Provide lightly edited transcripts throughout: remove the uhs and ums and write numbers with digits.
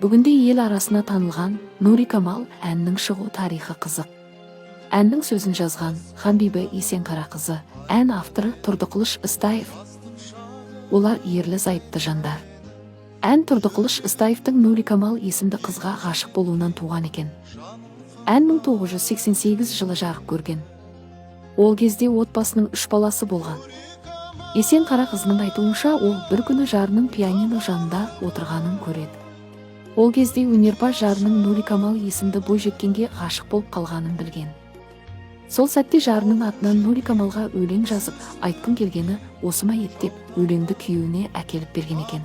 Бүгінде ел арасына танылған Нури Камал әннің шығу тарихы қызық. Әннің сөзін жазған Ханбибі Есенқарақызы, ән авторы Тұрдықылыш Истаев. Олар ерлі-зайыпты жандар. Ән Тұрдықылыш Истаевтың Нури Камал есімді қызға ғашық болуынан туған екен. Ән 1988 жылы жарық көрген. Ол кезде отбасының 3 баласы болған. Есенқарақызының айтуынша, ол бір күні жарының пианино жанында отырғанын көреді. Ол кезде өнерпаз жарының Нури Камал есімді бойжеткенге ғашық болып қалғанын білген. Сол сәтте жарының атынан Нури Камалға өлең жазып, айтқым келгені осы ма еді деп, өлеңді күйеуіне әкеліп берген екен.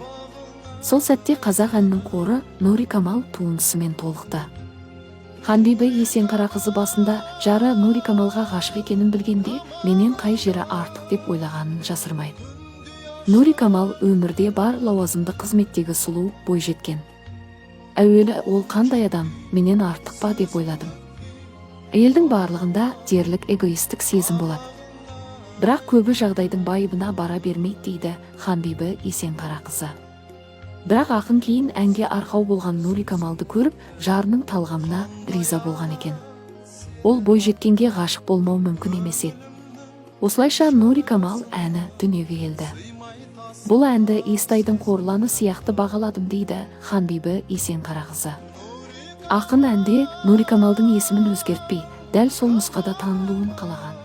Сол сәтте қазақ әнінің қоры Нури Камал туындысымен толықты. Ханбибі Есенқарақызы басында жары Нури Камалға ғашық екенін білгенде, менен қай жері артық деп ойлағанын жасырмайды. Нури Камал өмірде бар лауазымды қызметтегі сұлу бойжеткен. Әуелі ол қандай адам, менен артық па деп ойладым. Әйелдің барлығында дерлік эгоистік сезім болады. Бірақ көбі жағдайдың байыбына бара бермейді дейді Ханбибі Есенқарақызы. Бірақ ақын кейін әнге арқау болған Нури Камалды көріп, жарының талғамына риза болған екен. Ол бойжеткенге ғашық болмау мүмкін емес еді. Осылайша Нури Камал әні дүниеге келді. Бұл әнді Естайдың қорланы сияқты бағаладым дейді Ханбибі Есенқарақызы. Ақын әнде Нури Камалдың есімін өзгертпей, дәл сол нұсқада танылуын қалаған.